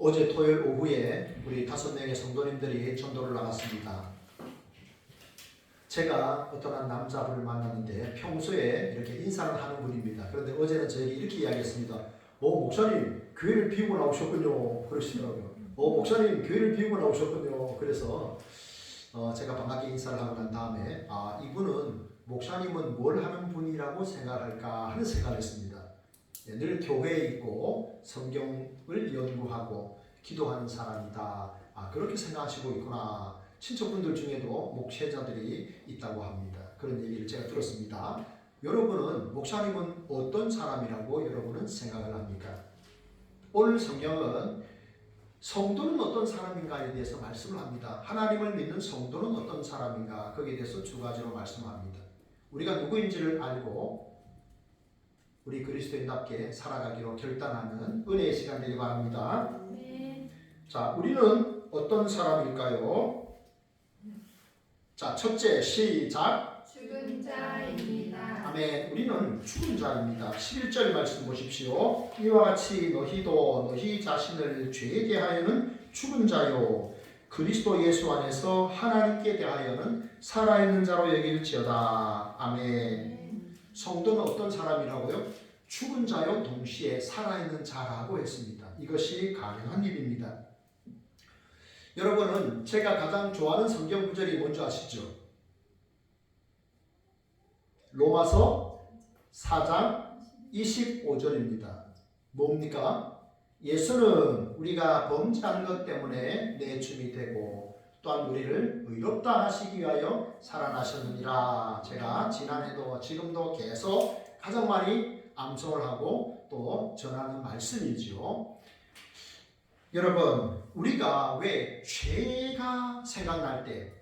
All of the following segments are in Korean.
어제 토요일 오후에 우리 5명의 성도님들이 전도를 나갔습니다. 제가 어떤 한 남자분을 만났는데 평소에 이렇게 인사를 하는 분입니다. 그런데 어제는 저에게 이렇게 이야기했습니다. 목사님 교회를 비우고 나오셨군요. 그러시더라고요. 목사님 교회를 비우고 나오셨군요. 그래서 제가 반갑게 인사를 하고 난 다음에 이분은 목사님은 뭘 하는 분이라고 생각할까 하는 생각을 했습니다. 늘 교회에 있고 성경을 연구하고 기도하는 사람이다. 그렇게 생각하시고 있구나. 친척분들 중에도 목회자들이 있다고 합니다. 그런 얘기를 제가 들었습니다. 여러분은 목사님은 어떤 사람이라고 여러분은 생각을 합니까? 오늘 성경은 성도는 어떤 사람인가에 대해서 말씀을 합니다. 하나님을 믿는 성도는 어떤 사람인가 거기에 대해서 두 가지로 말씀합니다. 우리가 누구인지를 알고 우리 그리스도인답게 살아가기로 결단하는 은혜의 시간 되기 바랍니다. 네. 자, 우리는 어떤 사람일까요? 자, 첫째 시작. 죽은 자입니다. 아멘. 우리는 죽은 자입니다. 11절 말씀 보십시오. 이와 같이 너희도 너희 자신을 죄에 대하여는 죽은 자요 그리스도 예수 안에서 하나님께 대하여는 살아있는 자로 여길지어다. 아멘. 성도는 어떤 사람이라고요? 죽은 자요 동시에 살아있는 자라고 했습니다. 이것이 가능한 일입니다. 여러분은 제가 가장 좋아하는 성경 구절이 뭔지 아시죠? 로마서 4장 25절입니다. 뭡니까? 예수는 우리가 범죄한 것 때문에 내줌이 되고 또한 우리를 의롭다 하시기 위하여 살아나셨느니라. 제가 지난해도 지금도 계속 가장 많이 암송을 하고 또 전하는 말씀이죠. 여러분, 우리가 왜 죄가 생각날 때,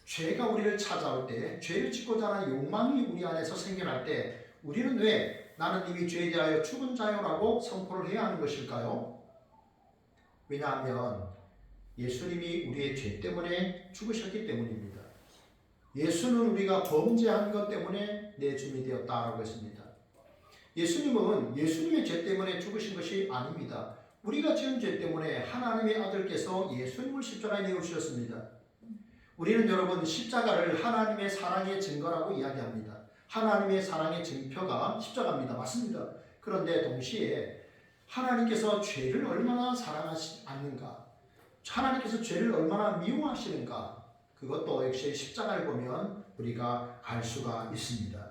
죄가 우리를 찾아올 때, 죄를 짓고자 하는 욕망이 우리 안에서 생겨날 때 우리는 왜 나는 이미 죄에 대하여 죽은 자요라고 선포를 해야 하는 것일까요? 왜냐하면 예수님이 우리의 죄 때문에 죽으셨기 때문입니다. 예수는 우리가 범죄한 것 때문에 내줌이 되었다라고 했습니다. 예수님은 예수님의 죄 때문에 죽으신 것이 아닙니다. 우리가 지은 죄 때문에 하나님의 아들께서 예수님을 십자가에 내어주셨습니다. 우리는 여러분 십자가를 하나님의 사랑의 증거라고 이야기합니다. 하나님의 사랑의 증표가 십자가입니다. 맞습니다. 그런데 동시에 하나님께서 죄를 얼마나 사랑하지 않는가, 하나님께서 죄를 얼마나 미워하시는가, 그것도 역시 십자가를 보면 우리가 알 수가 있습니다.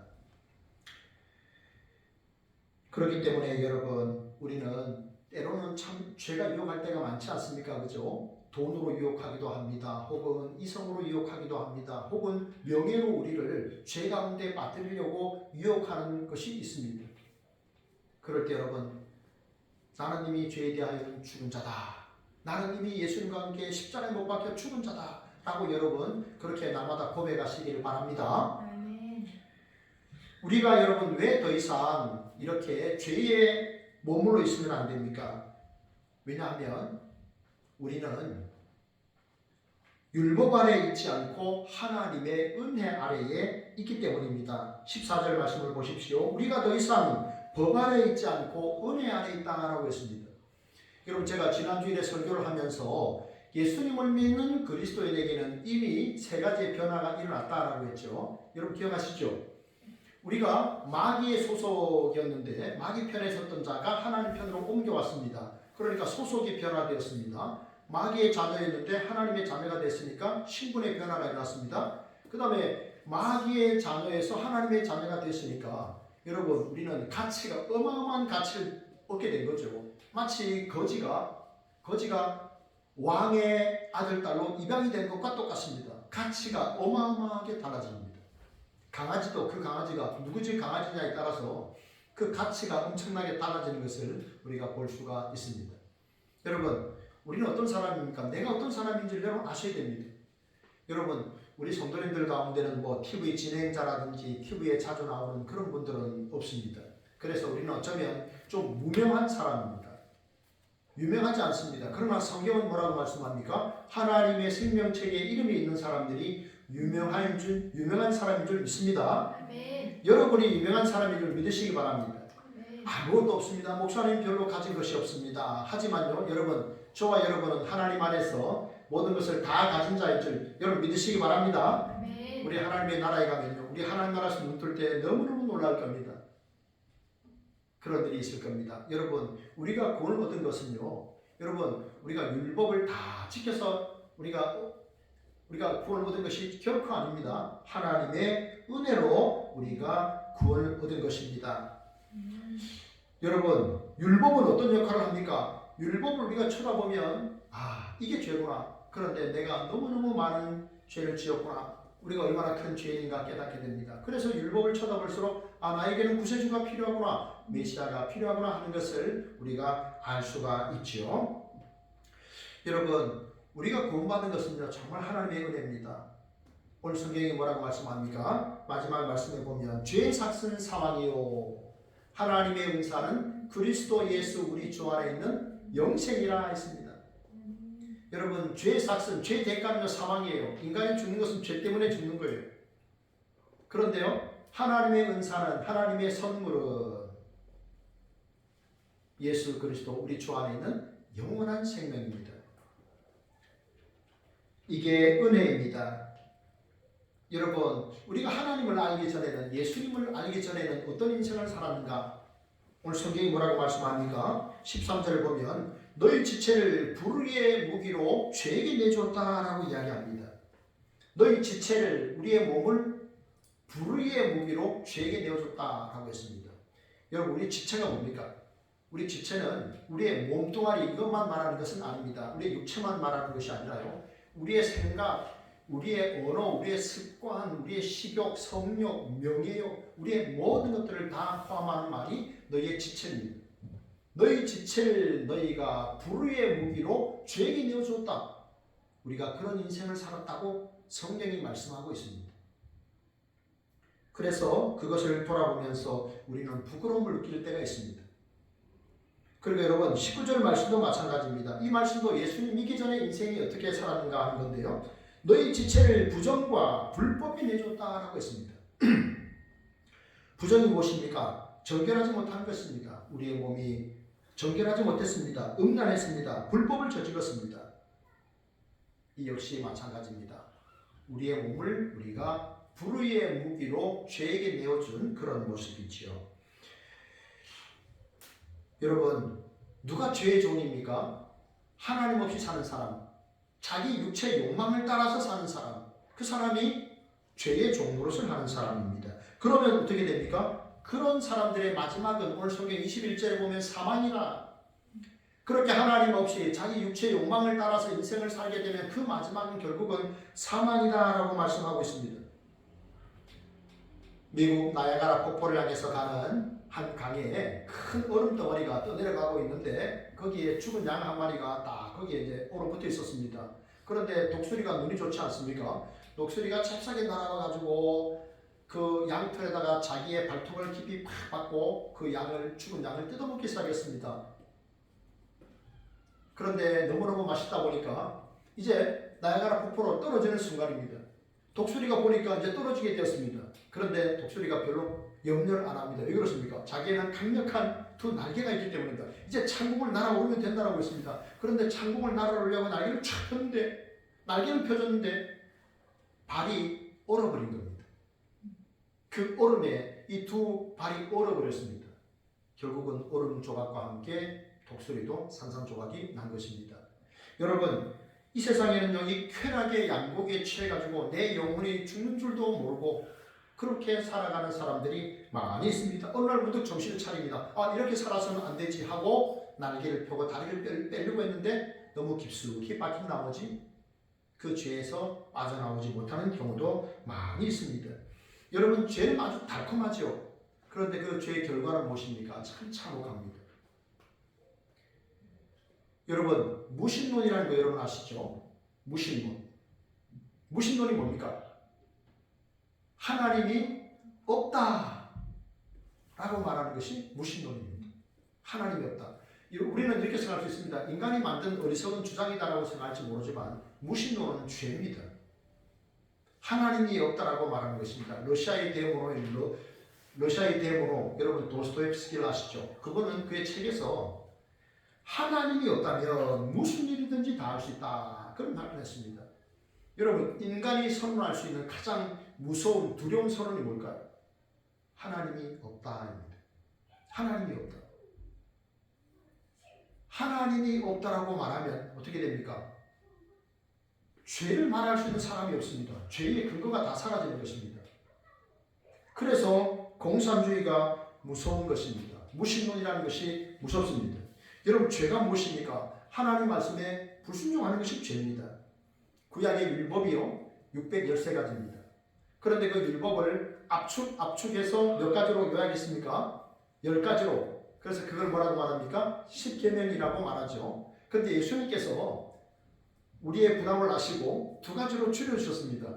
그렇기 때문에 여러분 우리는 때로는 참 죄가 유혹할 때가 많지 않습니까? 그죠? 돈으로 유혹하기도 합니다. 혹은 이성으로 유혹하기도 합니다. 혹은 명예로 우리를 죄 가운데 빠뜨리려고 유혹하는 것이 있습니다. 그럴 때 여러분, 나는 이미 죄에 대하여 죽은 자다. 나는 이미 예수님과 함께 십자가에 못 박혀 죽은 자다. 라고 여러분 그렇게 날마다 고백하시기를 바랍니다. 아멘. 우리가 여러분 왜 더 이상 이렇게 죄에 머물러 있으면 안 됩니까? 왜냐하면 우리는 율법 아래에 있지 않고 하나님의 은혜 아래에 있기 때문입니다. 14절 말씀을 보십시오. 우리가 더 이상 법 아래에 있지 않고 은혜 아래에 있다라고 했습니다. 여러분 제가 지난주일에 설교를 하면서 예수님을 믿는 그리스도인에게는 이미 세 가지의 변화가 일어났다라고 했죠. 여러분 기억하시죠? 우리가 마귀의 소속이었는데 마귀 편에 섰던 자가 하나님 편으로 옮겨왔습니다. 그러니까 소속이 변화되었습니다. 마귀의 자녀였는데 하나님의 자녀가 됐으니까 신분의 변화가 일어났습니다. 그 다음에 마귀의 자녀에서 하나님의 자녀가 됐으니까 여러분 우리는 가치가 어마어마한 가치를 얻게 된 거죠. 마치 거지가 왕의 아들 딸로 입양이 된 것과 똑같습니다. 가치가 어마어마하게 달라집니다. 강아지도 그 강아지가 누구 집 강아지냐에 따라서 그 가치가 엄청나게 달라지는 것을 우리가 볼 수가 있습니다. 여러분 우리는 어떤 사람입니까? 내가 어떤 사람인지를 여러분 아셔야 됩니다. 여러분 우리 성도님들 가운데는 TV 진행자라든지 TV에 자주 나오는 그런 분들은 없습니다. 그래서 우리는 어쩌면 좀 무명한 사람입니다. 유명하지 않습니다. 그러나 성경은 뭐라고 말씀합니까? 하나님의 생명책에 이름이 있는 사람들이 유명한 사람인 줄 믿습니다. 아멘. 여러분이 유명한 사람인 줄 믿으시기 바랍니다. 아멘. 아무것도 없습니다. 목사님 별로 가진 것이 없습니다. 하지만요, 여러분, 저와 여러분은 하나님 안에서 모든 것을 다 가진 자인 줄 여러분 믿으시기 바랍니다. 아멘. 우리 하나님의 나라에 가면요, 우리 하나님 나라에서 눈 뜰 때 너무너무 놀랄 겁니다. 그런 일이 있을 겁니다. 여러분, 우리가 구원을 얻은 것은요, 여러분, 우리가 율법을 다 지켜서 우리가 구원을 얻은 것이 결코 아닙니다. 하나님의 은혜로 우리가 구원을 얻은 것입니다. 여러분, 율법은 어떤 역할을 합니까? 율법을 우리가 쳐다보면 이게 죄구나. 그런데 내가 너무너무 많은 죄를 지었구나. 우리가 얼마나 큰 죄인인가 깨닫게 됩니다. 그래서 율법을 쳐다볼수록 나에게는 구세주가 필요하구나, 메시아가 필요하구나 하는 것을 우리가 알 수가 있지요. 여러분, 우리가 구원받은 것은요, 정말 하나님의 은혜입니다. 오늘 성경이 뭐라고 말씀합니까? 마지막 말씀에 보면 죄의 삭은 사망이요 하나님의 은사는 그리스도 예수 우리 주 안에 있는 영생이라 했습니다. 여러분, 죄의 삭은, 죄의 대가는요 사망이에요. 인간이 죽는 것은 죄 때문에 죽는 거예요. 그런데요, 하나님의 은사는, 하나님의 선물은 예수 그리스도 우리 주 안에 있는 영원한 생명입니다. 이게 은혜입니다. 여러분, 우리가 하나님을 알기 전에는, 예수님을 알기 전에는 어떤 인생을 살았는가? 오늘 성경이 뭐라고 말씀합니까? 13절을 보면 너희 지체를 불의의 무기로 죄에게 내줬다라고 이야기합니다. 너희 지체를, 우리의 몸을 불의의 무기로 죄에게 내어줬다라고 했습니다. 여러분, 우리 지체가 뭡니까? 우리 지체는 우리의 몸뚱아리 이것만 말하는 것은 아닙니다. 우리의 육체만 말하는 것이 아니라요, 우리의 생각, 우리의 언어, 우리의 습관, 우리의 식욕, 성욕, 명예욕, 우리의 모든 것들을 다 포함하는 말이 너희의 지체입니다. 너희 지체를 너희가 불의의 무기로 죄에게 내어주었다. 우리가 그런 인생을 살았다고 성경이 말씀하고 있습니다. 그래서 그것을 돌아보면서 우리는 부끄러움을 느낄 때가 있습니다. 그리고 여러분, 19절 말씀도 마찬가지입니다. 이 말씀도 예수님 믿기 전에 인생이 어떻게 살았는가 하는 건데요, 너희 지체를 부정과 불법이 내줬다라고 했습니다. 부정이 무엇입니까? 정결하지 못한 것입니다. 우리의 몸이 정결하지 못했습니다. 음란했습니다. 불법을 저질렀습니다. 이 역시 마찬가지입니다. 우리의 몸을 우리가 불의의 무기로 죄에게 내어준 그런 모습이지요. 여러분, 누가 죄의 종입니까? 하나님 없이 사는 사람, 자기 육체 욕망을 따라서 사는 사람, 그 사람이 죄의 종노릇을 하는 사람입니다. 그러면 어떻게 됩니까? 그런 사람들의 마지막은 오늘 성경 21절에 보면 사망이라. 그렇게 하나님 없이 자기 육체의 욕망을 따라서 인생을 살게 되면 그 마지막은 결국은 사망이다라고 말씀하고 있습니다. 미국 나야가라 폭포를 향해서 가는 한 강에 큰 얼음 덩어리가 떠내려가고 있는데 거기에 죽은 양 한 마리가 딱 거기에 이제 얼어붙어 있었습니다. 그런데 독수리가 눈이 좋지 않습니까? 독수리가 잽싸게 날아가가지고 그 양털에다가 자기의 발톱을 깊이 팍 박고 그 죽은 양을 뜯어먹기 시작했습니다. 그런데 너무너무 맛있다 보니까 이제 나야가라 폭포로 떨어지는 순간입니다. 독수리가 보니까 이제 떨어지게 되었습니다. 그런데 독수리가 별로 염려를 안 합니다. 왜 그렇습니까? 자기에는 강력한 두 날개가 있기 때문입니다. 이제 창공을 날아오르면 된다고 했습니다. 그런데 창공을 날아오르려고 날개를 촥 폈는데, 날개를 펴줬는데 발이 얼어버린 겁니다. 그 얼음에 이 두 발이 얼어버렸습니다. 결국은 얼음 조각과 함께 독수리도 산산조각이 난 것입니다. 여러분, 이 세상에는 이 쾌락의 양곡에 취해가지고 내 영혼이 죽는 줄도 모르고 그렇게 살아가는 사람들이 많이 있습니다. 어느 날 문득 정신을 차립니다. 이렇게 살아서는 안 되지 하고 날개를 펴고 다리를 빼려고 했는데 너무 깊숙이 박힌 나머지 그 죄에서 빠져나오지 못하는 경우도 많이 있습니다. 여러분, 죄는 아주 달콤하죠. 그런데 그 죄의 결과는 무엇입니까? 참 참혹합니다. 여러분, 무신론이라는 거 여러분 아시죠? 무신론. 무신론이 뭡니까? 하나님이 없다 라고 말하는 것이 무신론입니다. 하나님이 없다. 우리는 이렇게 생각할 수 있습니다. 인간이 만든 어리석은 주장이다라고 생각할지 모르지만 무신론은 죄입니다. 하나님이 없다라고 말하는 것입니다. 러시아의 대모로인 러시아의 대문호 여러분 도스토옙스키를 아시죠? 그분은 그의 책에서 하나님이 없다면 무슨 일이든지 다 할 수 있다 그런 말을 했습니다. 여러분 인간이 선언할 수 있는 가장 무서운 두려운 선언이 뭘까요? 하나님이 없다입니다. 하나님이 없다. 하나님이 없다라고 말하면 어떻게 됩니까? 죄를 말할 수 있는 사람이 없습니다. 죄의 근거가 다 사라지는 것입니다. 그래서 공산주의가 무서운 것입니다. 무신론이라는 것이 무섭습니다. 여러분 죄가 무엇입니까? 하나님 말씀에 불순종하는 것이 죄입니다. 구약의 율법이요 613가지입니다. 그런데 그 율법을 압축해서 몇 가지로 요약했습니까? 10가지로. 그래서 그걸 뭐라고 말합니까? 10계명이라고 말하죠. 그런데 예수님께서 우리의 부담을 아시고 2가지로 줄여주셨습니다.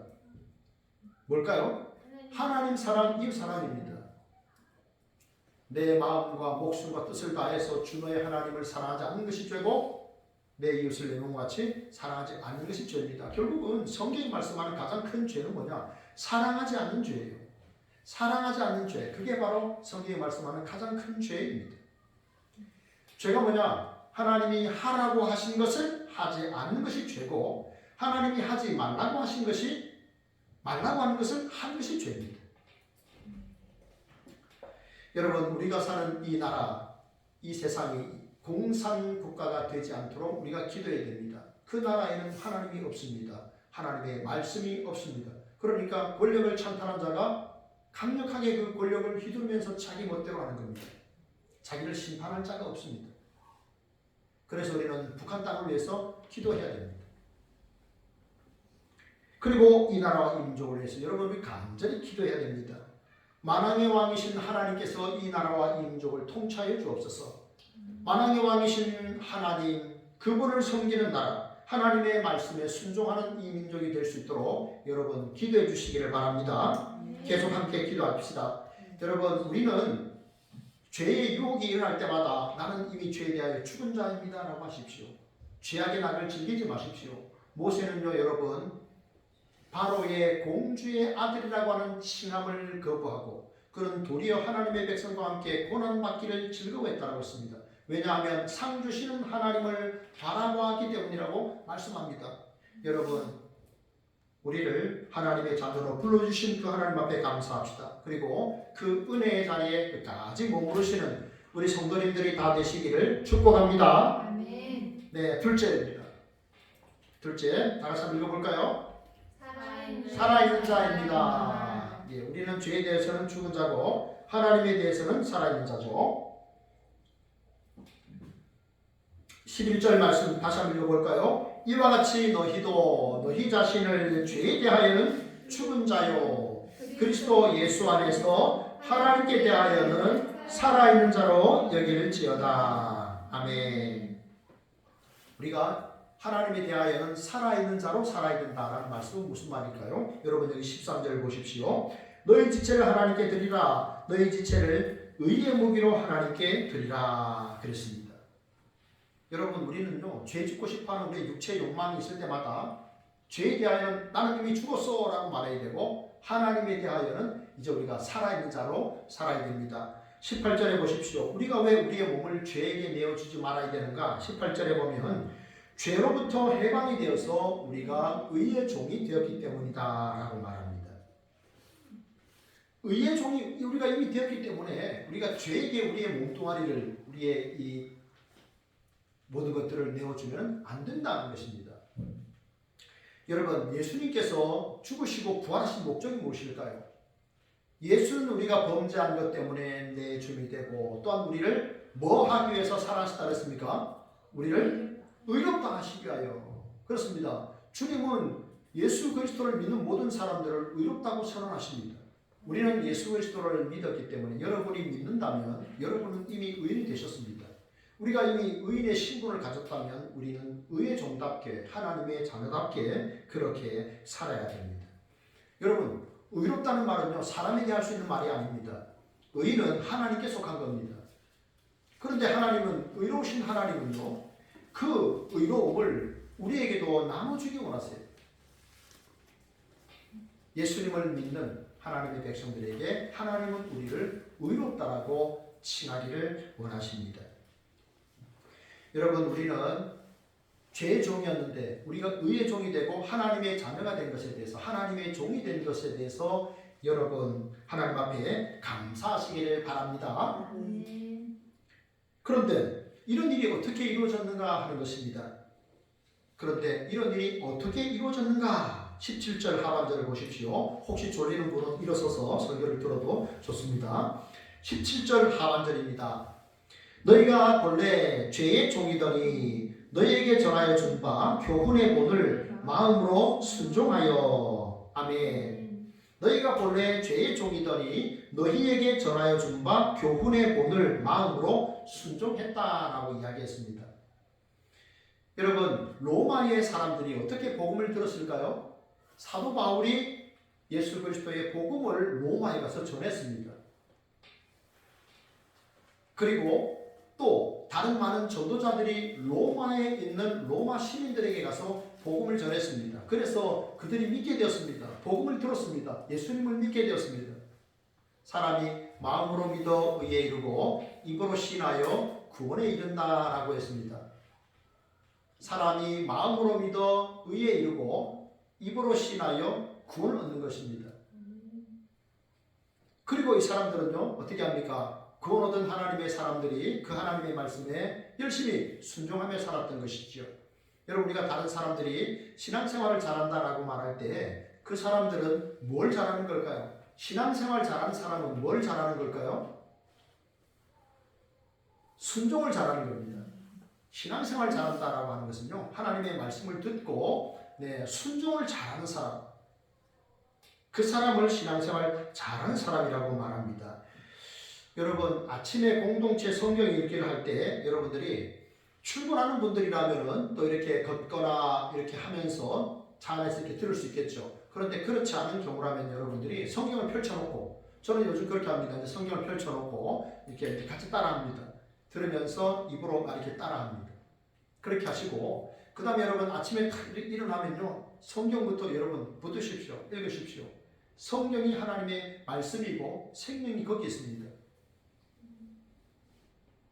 뭘까요? 하나님 사랑, 이웃 사랑입니다. 내 마음과 목숨과 뜻을 다해서 주 너의 하나님을 사랑하지 않는 것이 죄고 내 이웃을 내 몸과 같이 사랑하지 않는 것이 죄입니다. 결국은 성경이 말씀하는 가장 큰 죄는 뭐냐? 사랑하지 않는 죄예요. 사랑하지 않는 죄. 그게 바로 성경이 말씀하는 가장 큰 죄입니다. 죄가 뭐냐? 하나님이 하라고 하신 것을 하지 않는 것이 죄고 하나님이 하지 말라고 하신 것이 말라고 하는 것을 하는 것이 죄입니다. 여러분 우리가 사는 이 나라, 이 세상이 공산국가가 되지 않도록 우리가 기도해야 됩니다. 그 나라에는 하나님이 없습니다. 하나님의 말씀이 없습니다. 그러니까 권력을 찬탈한 자가 강력하게 그 권력을 휘두르면서 자기 멋대로 하는 겁니다. 자기를 심판할 자가 없습니다. 그래서 우리는 북한 땅을 위해서 기도해야 됩니다. 그리고 이 나라와 이 민족을 위해서 여러분이 간절히 기도해야 됩니다. 만왕의 왕이신 하나님께서 이 나라와 이 민족을 통치하여 주옵소서. 만왕의 왕이신 하나님, 그분을 섬기는 나라, 하나님의 말씀에 순종하는 이 민족이 될 수 있도록 여러분 기도해 주시기를 바랍니다. 계속 함께 기도합시다. 여러분 우리는 죄의 유혹이 일어날 때마다 나는 이미 죄에 대하여 죽은 자입니다 라고 하십시오. 죄악의 낙을 즐기지 마십시오. 모세는요 여러분 바로의 공주의 아들이라고 하는 칭함을 거부하고 그는 도리어 하나님의 백성과 함께 고난받기를 즐거워했다고 했습니다. 왜냐하면 상 주시는 하나님을 바라보았기 때문이라고 말씀합니다. 여러분 우리를 하나님의 자녀로 불러주신 그 하나님 앞에 감사합시다. 그리고 그 은혜의 자리에 끝까지 머무르시는 우리 성도님들이 다 되시기를 축복합니다. 아멘. 네, 둘째입니다. 둘째, 다 같이 한번 읽어볼까요? 살아있는, 살아있는 자입니다. 예, 우리는 죄에 대해서는 죽은 자고 하나님에 대해서는 살아있는 자죠. 11절 말씀 다시 한번 읽어볼까요? 이와 같이 너희 자신을 죄에 대하여는 죽은 자요 그리스도 예수 안에서 하나님께 대하여는 살아있는 자로 여길지어다. 아멘. 우리가 하나님에 대하여는 살아있는 자로 살아야 된다라는 말씀은 무슨 말일까요? 여러분 여기 13절 보십시오. 너희 지체를 하나님께 드리라. 너희 지체를 의의 무기로 하나님께 드리라 그랬습니다. 여러분 우리는요 죄 짓고 싶어하는 우리의 육체 욕망이 있을 때마다 죄에 대하여는 나는 이미 죽었어 라고 말해야 되고 하나님에 대하여는 이제 우리가 살아있는 자로 살아야 됩니다. 18절에 보십시오. 우리가 왜 우리의 몸을 죄에게 내어주지 말아야 되는가? 18절에 보면 죄로부터 해방이 되어서 우리가 의의 종이 되었기 때문이다 라고 말합니다. 의의 종이 우리가 이미 되었기 때문에 우리가 죄에게 우리의 몸뚱아리를 우리의 이 모든 것들을 내어주면 안 된다는 것입니다. 여러분 예수님께서 죽으시고 부활하신 목적이 무엇일까요? 예수는 우리가 범죄한 것 때문에 내 주님이 되고 또한 우리를 뭐 하기 위해서 살아나셨다 그랬습니까? 우리를 의롭다 하시기 위하여. 그렇습니다. 주님은 예수 그리스도를 믿는 모든 사람들을 의롭다고 선언하십니다. 우리는 예수 그리스도를 믿었기 때문에 여러분이 믿는다면 여러분은 이미 의인이 되셨습니다. 우리가 이미 의인의 신분을 가졌다면 우리는 의의 종답게 하나님의 자녀답게 그렇게 살아야 됩니다. 여러분 의롭다는 말은요 사람에게 할 수 있는 말이 아닙니다. 의인은 하나님께 속한 겁니다. 그런데 하나님은 의로우신 하나님은요 그 의로움을 우리에게도 나눠주기 원하세요. 예수님을 믿는 하나님의 백성들에게 하나님은 우리를 의롭다라고 칭하기를 원하십니다. 여러분, 우리는 죄의 종이었는데 우리가 의의 종이 되고 하나님의 자녀가 된 것에 대해서, 하나님의 종이 된 것에 대해서 여러분 하나님 앞에 감사하시기를 바랍니다. 그런데 이런 일이 어떻게 이루어졌는가 하는 것입니다. 그런데 이런 일이 어떻게 이루어졌는가? 17절 하반절을 보십시오. 혹시 졸리는 분은 일어서서 설교를 들어도 좋습니다. 17절 하반절입니다. 너희가 본래 죄의 종이더니 너희에게 전하여 준 바 교훈의 본을 마음으로 순종하여. 아멘. 너희가 본래 죄의 종이더니 너희에게 전하여 준 바 교훈의 본을 마음으로 순종했다라고 이야기했습니다. 여러분, 로마의 사람들이 어떻게 복음을 들었을까요? 사도 바울이 예수 그리스도의 복음을 로마에 가서 전했습니다. 그리고 또 다른 많은 전도자들이 로마에 있는 로마 시민들에게 가서 복음을 전했습니다. 그래서 그들이 믿게 되었습니다. 복음을 들었습니다. 예수님을 믿게 되었습니다. 사람이 마음으로 믿어 의에 이르고 입으로 신하여 구원에 이른다라고 했습니다. 사람이 마음으로 믿어 의에 이르고 입으로 신하여 구원을 얻는 것입니다. 그리고 이 사람들은요, 어떻게 합니까? 구원 얻은 하나님의 사람들이 그 하나님의 말씀에 열심히 순종하며 살았던 것이죠. 여러분, 우리가 다른 사람들이 신앙생활을 잘한다라고 말할 때 그 사람들은 뭘 잘하는 걸까요? 신앙생활 잘하는 사람은 뭘 잘하는 걸까요? 순종을 잘하는 겁니다. 신앙생활 잘한다라고 하는 것은요, 하나님의 말씀을 듣고 순종을 잘하는 사람, 그 사람을 신앙생활 잘하는 사람이라고 말합니다. 여러분, 아침에 공동체 성경 읽기를 할 때 여러분들이 출근하는 분들이라면은 또 이렇게 걷거나 이렇게 하면서 차 안에서 이렇게 들을 수 있겠죠. 그런데 그렇지 않은 경우라면 여러분들이 성경을 펼쳐놓고, 저는 요즘 그렇게 합니다. 이제 성경을 펼쳐놓고 이렇게 같이 따라합니다. 들으면서 입으로 이렇게 따라합니다. 그렇게 하시고, 그 다음에 여러분 아침에 딱 일어나면요, 성경부터 여러분 붙으십시오. 읽으십시오. 성경이 하나님의 말씀이고 생명이 거기 있습니다.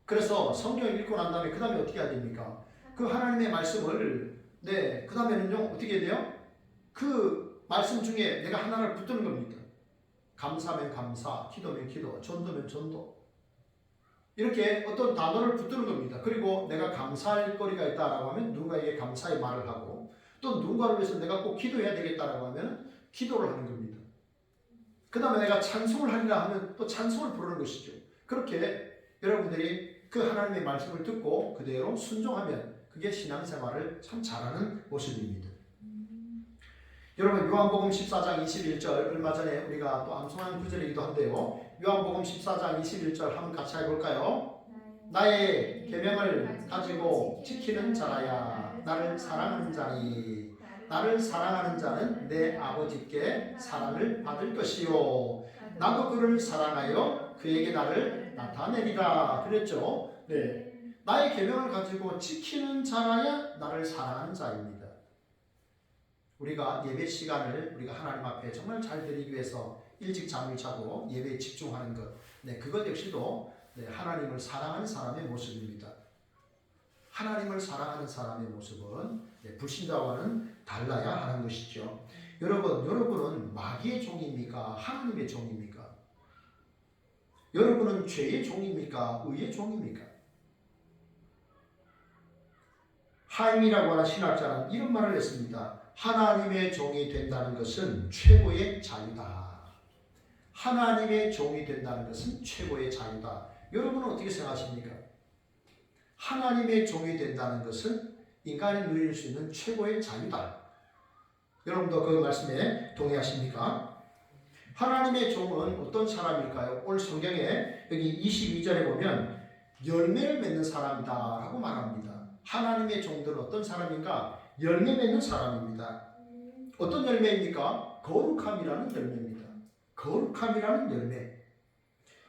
그래서 성경을 읽고 난 다음에 그 다음에 어떻게 해야 됩니까? 그 하나님의 말씀을 그 다음에는요 어떻게 돼요? 그 말씀 중에 내가 하나를 붙드는 겁니다. 감사면 감사, 기도면 기도, 전도면 전도, 이렇게 어떤 단어를 붙드는 겁니다. 그리고 내가 감사할 거리가 있다라고 하면 누군가에게 감사의 말을 하고, 또 누군가를 위해서 내가 꼭 기도해야 되겠다라고 하면 기도를 하는 겁니다. 그 다음에 내가 찬송을 하리라 하면 또 찬송을 부르는 것이죠. 그렇게 여러분들이 그 하나님의 말씀을 듣고 그대로 순종하면 그게 신앙생활을 참 잘하는 모습입니다. 여러분, 요한복음 14장 21절, 얼마 전에 우리가 또 암송한 구절이기도 한데요. 요한복음 14장 21절 한번 같이 해볼까요? 나의 계명을 가지고 지키는 자라야 나를 사랑하는 자니, 나를 사랑하는 자는 내 아버지께 사랑을 받을 것이요 나도 그를 사랑하여 그에게 나를 나타내리라 그랬죠. 나의 계명을 가지고 지키는 자라야 나를 사랑하는 자입니다. 우리가 예배 시간을 우리가 하나님 앞에 정말 잘 드리기 위해서 일찍 잠을 자고 예배에 집중하는 것, 그것 역시도 하나님을 사랑하는 사람의 모습입니다. 하나님을 사랑하는 사람의 모습은 불신자와는 달라야 하는 것이죠. 여러분은 마귀의 종입니까? 하나님의 종입니까? 여러분은 죄의 종입니까? 의의 종입니까? 하임이라고 하는 신학자는 이런 말을 했습니다. 하나님의 종이 된다는 것은 최고의 자유다. 하나님의 종이 된다는 것은 최고의 자유다. 여러분은 어떻게 생각하십니까? 하나님의 종이 된다는 것은 인간이 누릴 수 있는 최고의 자유다. 여러분도 그 말씀에 동의하십니까? 하나님의 종은 어떤 사람일까요? 오늘 성경에 여기 22절에 보면 열매를 맺는 사람이다 라고 말합니다. 하나님의 종들은 어떤 사람인가? 열매 맺는 사람입니다. 어떤 열매입니까? 거룩함이라는 열매입니다. 거룩함이라는 열매.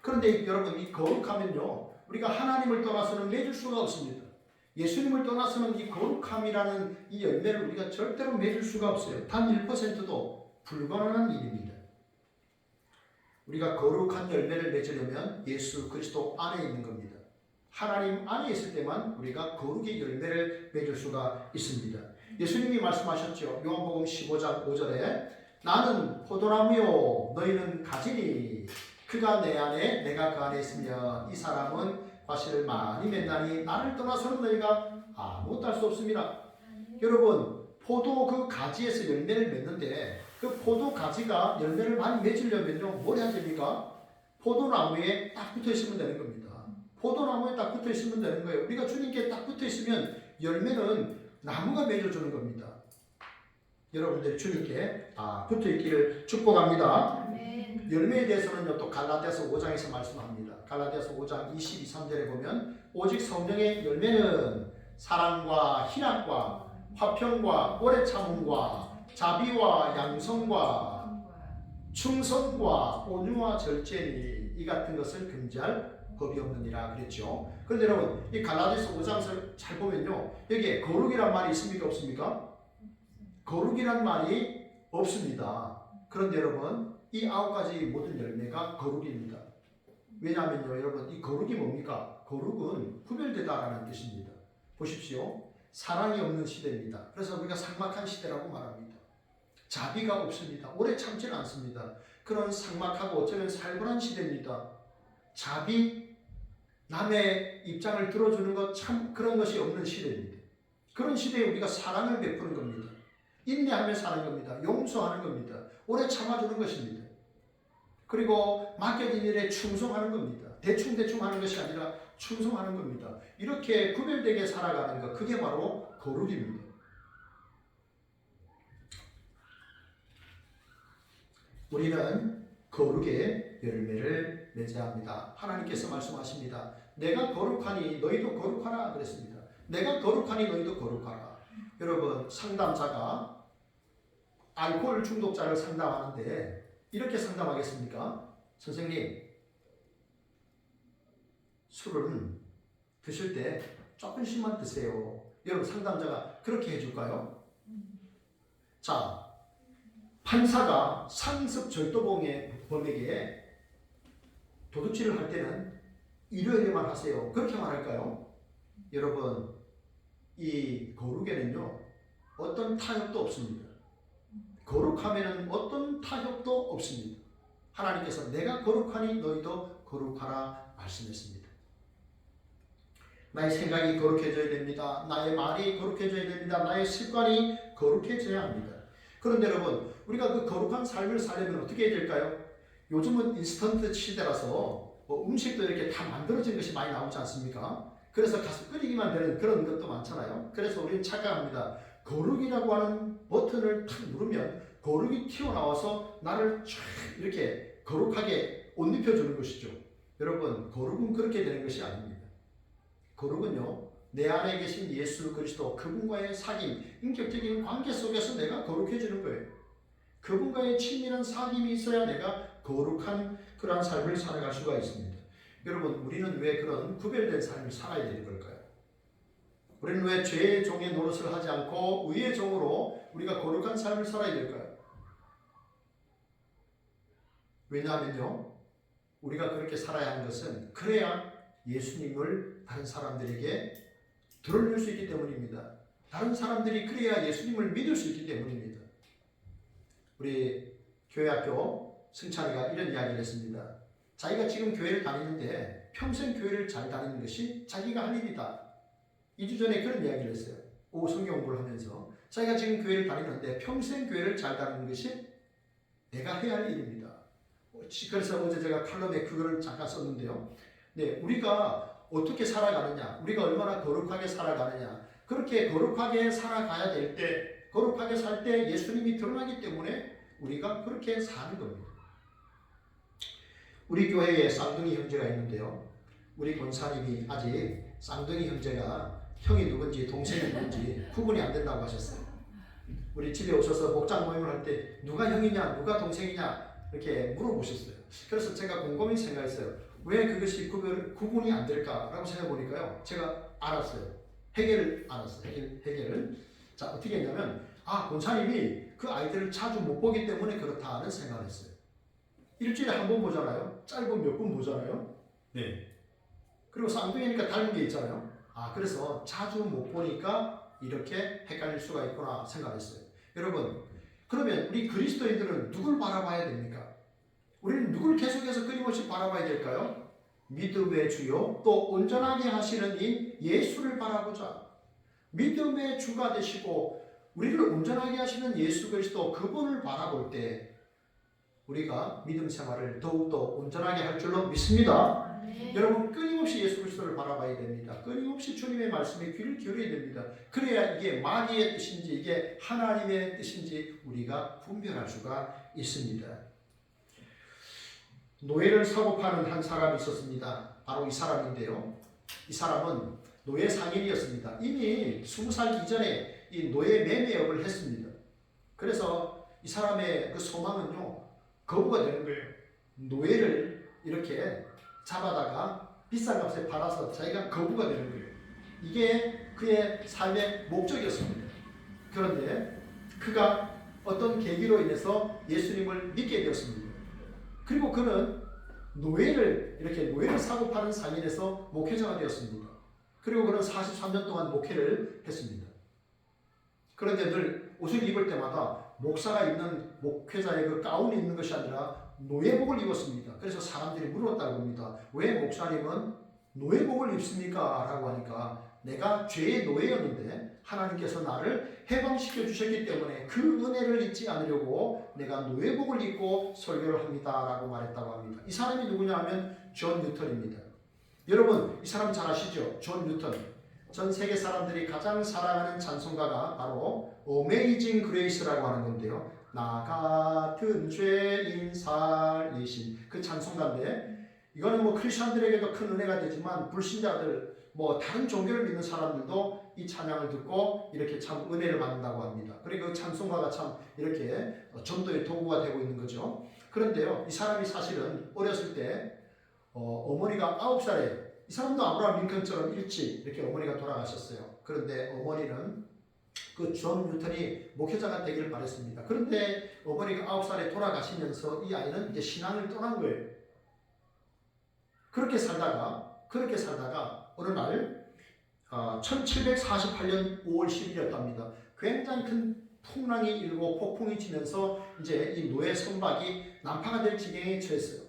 그런데 여러분, 이 거룩함은요, 우리가 하나님을 떠나서는 맺을 수가 없습니다. 예수님을 떠나서는 이 거룩함이라는 이 열매를 우리가 절대로 맺을 수가 없어요. 단 1%도 불가능한 일입니다. 우리가 거룩한 열매를 맺으려면 예수 그리스도 안에 있는 겁니다. 하나님 안에 있을 때만 우리가 거룩의 열매를 맺을 수가 있습니다. 예수님이 말씀하셨죠. 요한복음 15장 5절에 나는 포도나무요 너희는 가지니 그가 내 안에 내가 그 안에 있으면 이 사람은 과실을 많이 맺나니 나를 떠나서는 너희가 아무것도 할 수 없습니다. 여러분 포도 그 가지에서 열매를 맺는데 그 포도 가지가 열매를 많이 맺으려면요 뭘 해야 됩니까? 포도나무에 딱 붙어 있으면 되는 겁니다. 포도나무에 딱 붙어 있으면 되는 거예요. 우리가 주님께 딱 붙어 있으면 열매는 나무가 맺어주는 겁니다. 여러분들이 주님께 붙어 있기를 축복합니다. 아멘. 열매에 대해서는요 또 갈라디아서 5장에서 말씀합니다. 갈라디아서 5장 22, 3절에 보면 오직 성령의 열매는 사랑과 희락과 화평과 오래 참음과 자비와 양성과 충성과 온유와 절제니 이 같은 것을 금지할 법이 없느니라 그랬죠. 그런데 여러분 이 갈라디아서 5장을 잘 보면요 여기에 거룩이란 말이 있습니까 없습니까? 거룩이란 말이 없습니다. 그런데 여러분 이 9가지 모든 열매가 거룩입니다. 왜냐하면요 여러분 이 거룩이 뭡니까? 거룩은 구별되다라는 뜻입니다. 보십시오. 사랑이 없는 시대입니다. 그래서 우리가 삭막한 시대라고 말합니다. 자비가 없습니다. 오래 참지는 않습니다. 그런 삭막하고 어쩌면 살벌한 시대입니다. 자비, 남의 입장을 들어주는 것 참 그런 것이 없는 시대입니다. 그런 시대에 우리가 사랑을 베푸는 겁니다. 인내하며 사는 겁니다. 용서하는 겁니다. 오래 참아주는 것입니다. 그리고 맡겨진 일에 충성하는 겁니다. 대충 하는 것이 아니라 충성하는 겁니다. 이렇게 구별되게 살아가는 것 그게 바로 거룩입니다. 우리는 거룩의 열매를 맺어야 합니다. 하나님께서 말씀하십니다. 내가 거룩하니 너희도 거룩하라 그랬습니다. 내가 거룩하니 너희도 거룩하라. 여러분 상담자가 알코올 중독자를 상담하는데 이렇게 상담하겠습니까? 선생님 술은 드실 때 조금씩만 드세요. 여러분 상담자가 그렇게 해줄까요? 자 판사가 상습 절도범에게 도둑질을 할 때는 일요일에만 하세요. 그렇게 말할까요? 여러분 이 거룩에는요 어떤 타협도 없습니다. 거룩하면은 어떤 타협도 없습니다. 하나님께서 내가 거룩하니 너희도 거룩하라 말씀했습니다. 나의 생각이 거룩해져야 됩니다. 나의 말이 거룩해져야 됩니다. 나의 습관이 거룩해져야 합니다. 그런데 여러분 우리가 그 거룩한 삶을 살려면 어떻게 해야 될까요? 요즘은 인스턴트 시대라서 음식도 이렇게 다 만들어진 것이 많이 나오지 않습니까? 그래서 가서 끓이기만 되는 그런 것도 많잖아요. 그래서 우리는 착각합니다. 거룩이라고 하는 버튼을 탁 누르면 거룩이 튀어나와서 나를 쫙 이렇게 거룩하게 옷 입혀주는 것이죠. 여러분 거룩은 그렇게 되는 것이 아닙니다. 거룩은요 내 안에 계신 예수 그리스도 그분과의 사귐, 인격적인 관계 속에서 내가 거룩해지는 거예요. 그분과의 친밀한 사귐이 있어야 내가 거룩한 그러한 삶을 살아갈 수가 있습니다. 여러분 우리는 왜 그런 구별된 삶을 살아야 되는 걸까요? 우리는 왜 죄의 종의 노릇을 하지 않고 의의 종으로 우리가 거룩한 삶을 살아야 될까요? 왜냐하면요 우리가 그렇게 살아야 하는 것은 그래야 예수님을 다른 사람들에게 드러낼 수 있기 때문입니다. 다른 사람들이 그래야 예수님을 믿을 수 있기 때문입니다. 우리 교회학교 승찬이가 이런 이야기를 했습니다. 자기가 지금 교회를 다니는데 평생 교회를 잘 다니는 것이 자기가 할 일이다. 2주 전에 그런 이야기를 했어요. 오후 성경 공부를 하면서 자기가 지금 교회를 다니는데 평생 교회를 잘 다니는 것이 내가 해야 할 일입니다. 그래서 어제 제가 칼럼에 그거를 잠깐 썼는데요. 네, 우리가 어떻게 살아가느냐, 우리가 얼마나 거룩하게 살아가느냐, 그렇게 거룩하게 살아가야 될 때, 거룩하게 살 때 예수님이 드러나기 때문에 우리가 그렇게 사는 겁니다. 우리 교회에 쌍둥이 형제가 있는데요. 우리 권사님이 아직 쌍둥이 형제가 형이 누군지 동생이 누군지 구분이 안 된다고 하셨어요. 우리 집에 오셔서 목장 모임을 할 때 누가 형이냐, 누가 동생이냐 이렇게 물어보셨어요. 그래서 제가 곰곰이 생각했어요. 왜 그것이 구분이 안 될까라고 생각해 보니까요. 제가 알았어요. 해결을 알았어요. 해결을. 자, 어떻게 했냐면, 권사님이 그 아이들을 자주 못 보기 때문에 그렇다는 생각을 했어요. 일주일에 한 번 보잖아요. 짧으면 몇 번 보잖아요. 네. 그리고 쌍둥이니까 닮은 게 있잖아요. 그래서 자주 못 보니까 이렇게 헷갈릴 수가 있구나 생각했어요. 여러분, 그러면 우리 그리스도인들은 누굴 바라봐야 됩니까? 우리는 누굴 계속해서 끊임없이 바라봐야 될까요? 믿음의 주요 또 온전하게 하시는 이 예수를 바라보자. 믿음의 주가 되시고 우리를 온전하게 하시는 예수 그리스도 그분을 바라볼 때 우리가 믿음 생활을 더욱더 온전하게 할 줄로 믿습니다. 네. 여러분 끊임없이 예수 그리스도를 바라봐야 됩니다. 끊임없이 주님의 말씀에 귀를 기울여야 됩니다. 그래야 이게 마귀의 뜻인지 이게 하나님의 뜻인지 우리가 분별할 수가 있습니다. 노예를 사고 파는 한 사람이 있었습니다. 바로 이 사람인데요. 이 사람은 노예 상인이었습니다. 이미 20살 이전에 이 노예 매매업을 했습니다. 그래서 이 사람의 그 소망은요, 거부가 되는 거예요. 노예를 이렇게 잡아다가 비싼 값에 팔아서 자기가 거부가 되는 거예요. 이게 그의 삶의 목적이었습니다. 그런데 그가 어떤 계기로 인해서 예수님을 믿게 되었습니다. 그리고 그는 노예를 사고 파는 상인에서 목회자가 되었습니다. 그리고 그는 43년 동안 목회를 했습니다. 그런데 늘 옷을 입을 때마다 목사가 입는 목회자의 그 가운이 있는 것이 아니라 노예복을 입었습니다. 그래서 사람들이 물었다고 합니다. 왜 목사님은 노예복을 입습니까? 라고 하니까 내가 죄의 노예였는데 하나님께서 나를 해방시켜 주셨기 때문에 그 은혜를 잊지 않으려고 내가 노예복을 입고 설교를 합니다. 라고 말했다고 합니다. 이 사람이 누구냐 하면 존 뉴턴입니다. 여러분 이 사람 잘 아시죠? 존 뉴턴. 전 세계 사람들이 가장 사랑하는 찬송가가 바로 Amazing Grace라고 하는 건데요. 나 같은 죄인 살리신 그 찬송가인데 이거는 뭐 크리스천들에게도 큰 은혜가 되지만 불신자들 뭐 다른 종교를 믿는 사람들도 이 찬양을 듣고 이렇게 참 은혜를 받는다고 합니다. 그리고 그 찬송가가 참 이렇게 전도의 도구가 되고 있는 거죠. 그런데요, 이 사람이 사실은 어렸을 때 어머니가 9살에 이 사람도 아브라함 링컨처럼 일찍 이렇게 어머니가 돌아가셨어요. 그런데 어머니는 그 존 뉴턴이 목회자가 되기를 바랬습니다. 그런데 어머니가 9살에 돌아가시면서 이 아이는 이제 신앙을 떠난 거예요. 그렇게 살다가 어느 날 1748년 5월 10일이었답니다. 굉장히 큰 풍랑이 일고 폭풍이 치면서 이제 이 노예 선박이 난파가 될 지경에 처했어요.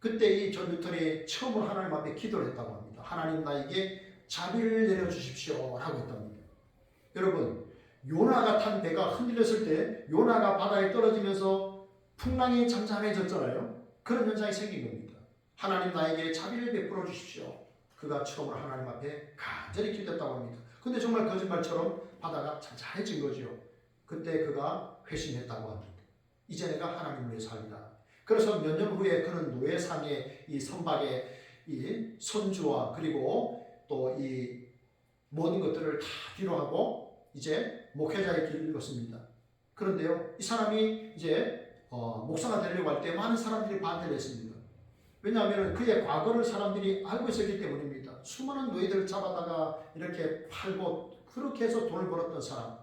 그때 이 존 뉴턴이 처음으로 하나님 앞에 기도를 했다고 합니다. 하나님 나에게 자비를 내려주십시오 라고 했답니다. 여러분 요나가 탄 배가 흔들렸을 때 요나가 바다에 떨어지면서 풍랑이 잠잠해졌잖아요. 그런 현상이 생긴 겁니다. 하나님 나에게 자비를 베풀어 주십시오. 그가 처음으로 하나님 앞에 간절히 기도했다고 합니다. 근데 정말 거짓말처럼 바다가 잔잔해진 거죠. 그때 그가 회심했다고 합니다. 이제 내가 하나님을 위해 살리라. 그래서 몇 년 후에 그는 노예상의 이 선박의 이 손주와 그리고 또 이 모든 것들을 다 뒤로 하고 이제 목회자의 길을 걷습니다. 그런데요, 이 사람이 이제 목사가 되려고 할 때 많은 사람들이 반대를 했습니다. 왜냐하면 그의 과거를 사람들이 알고 있었기 때문입니다. 수많은 노예들을 잡아다가 이렇게 팔고 그렇게 해서 돈을 벌었던 사람,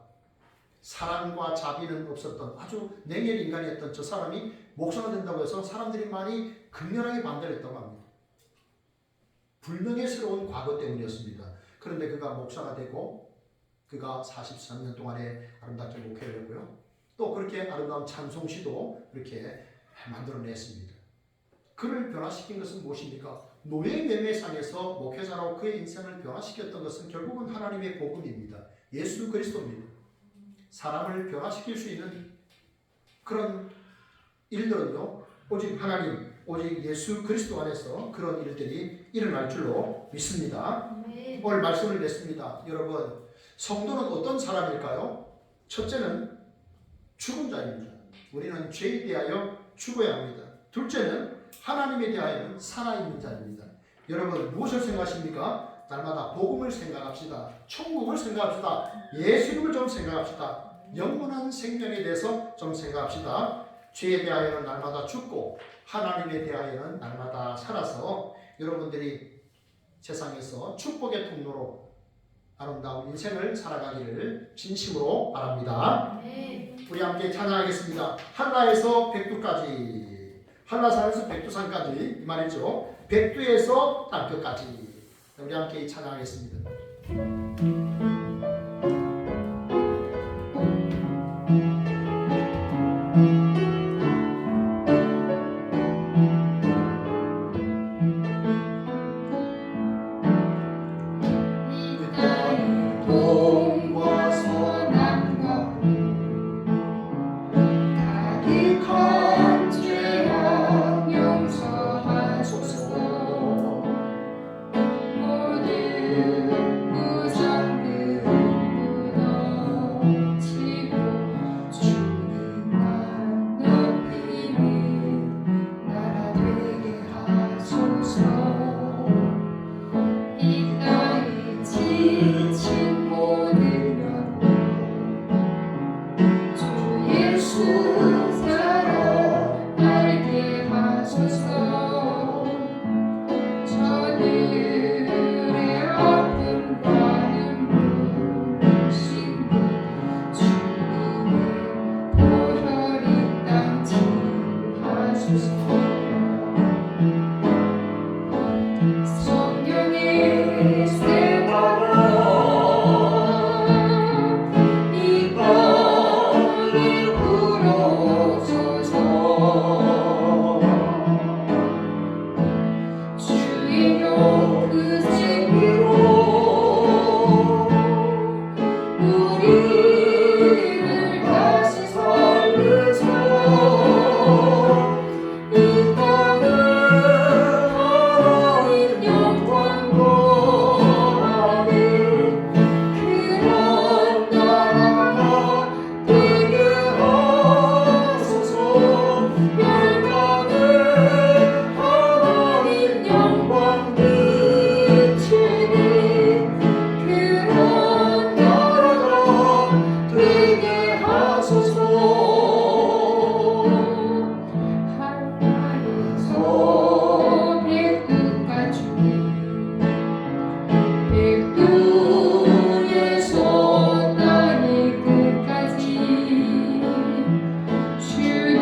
사랑과 자비는 없었던 아주 냉혈 인간이었던 저 사람이 목사가 된다고 해서 사람들이 많이 극렬하게 반대를 했다고 합니다. 불명예스러운 과거 때문이었습니다. 그런데 그가 목사가 되고 그가 43년 동안에 아름답게 목회를 했고요. 또 그렇게 아름다운 찬송시도 이렇게 만들어냈습니다. 그를 변화시킨 것은 무엇입니까? 노예 매매상에서 목회자로 그의 인생을 변화시켰던 것은 결국은 하나님의 복음입니다. 예수 그리스도입니다. 사람을 변화시킬 수 있는 그런 일들은요, 오직 하나님, 오직 예수 그리스도 안에서 그런 일들이 일어날 줄로 믿습니다. 네. 오늘 말씀을 냈습니다. 여러분, 성도는 어떤 사람일까요? 첫째는 죽은 자입니다. 우리는 죄에 대하여 죽어야 합니다. 둘째는 하나님에 대하여는 살아있는 자입니다. 여러분 무엇을 생각하십니까? 날마다 복음을 생각합시다. 천국을 생각합시다. 예수님을 좀 생각합시다. 영원한 생명에 대해서 좀 생각합시다. 죄에 대하여는 날마다 죽고 하나님에 대하여는 날마다 살아서 여러분들이 세상에서 축복의 통로로 아름다운 인생을 살아가기를 진심으로 바랍니다. 네. 우리 함께 찬양하겠습니다. 한라에서 백두까지 한라산에서 백두산까지 이 말이죠. 백두에서 땅끝까지. 우리 함께 찬양하겠습니다. 동과 서남과 가득한 죄악 용서하소서. 모든 우상들을 무너지고 주님만 높이는 나라 되게 하소서. 이 땅에 지친 모든 영혼 주 예수 사랑 알게 하소서. 저들의 아픔과 눈물 신고 주님의 보혈이 땅 칠하소서. 성령의 세바라 이 땅을 불어소서. 주의 영 그 생기로 우리를 다시 살리소. 이 땅을 하나님 영광과 그런 나라가 되게 하소서. 열방을 하나님 영광 비추는 그런 나라가 되게 하소서. 하나에서 백두까지 백두에서 땅의 끝까지 주님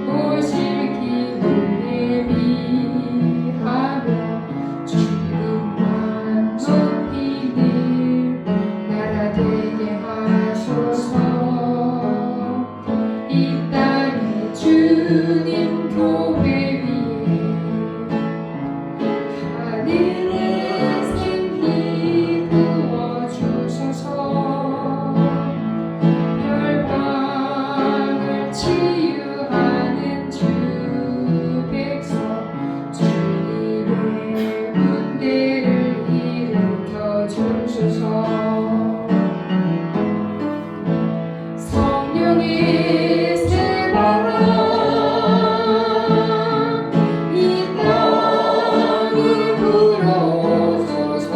오실 기분 대비하며 주님만 높이는 나라 되게 하소서. 이 땅에 주님 교회 위에 하늘의 생기 부어주소서. 열방을 치유하는 주 백성 주님의 군대를 일으켜 주소서. 성령의 세바라 이 땅을 불어소서.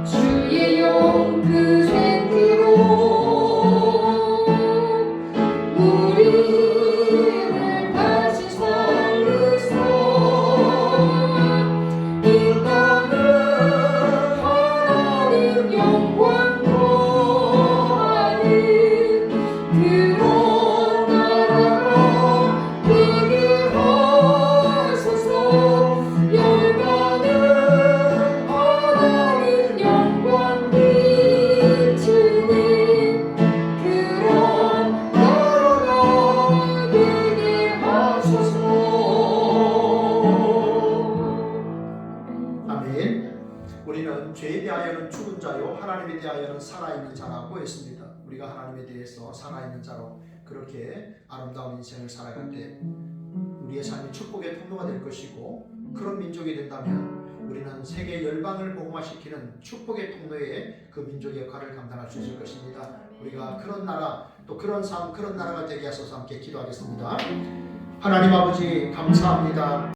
주의 영 그 생기로 우리를 다시 살리소. 이 땅을 하나님 영광 거하는 그런 나라가 되게 하소서. 열방을 하나님 영광 비추는 그런 나라가 되게 하소서. 아멘. 우리는 죄에 대하여는 죽은 자요 하나님에 대하여는 살아있는 자라고 했습니다. 우리가 하나님에 대해서 살아있는 자로 그렇게 아름다운 인생을 살아갈 때 우리의 삶이 축복의 통로가 될 것이고, 그런 민족이 된다면 우리는 세계 열방을 복음화시키는 축복의 통로의 그 민족의 역할을 감당할 수 있을 것입니다. 우리가 그런 나라, 또 그런 삶, 그런 나라가 되게 하소서 함께 기도하겠습니다. 하나님 아버지 감사합니다.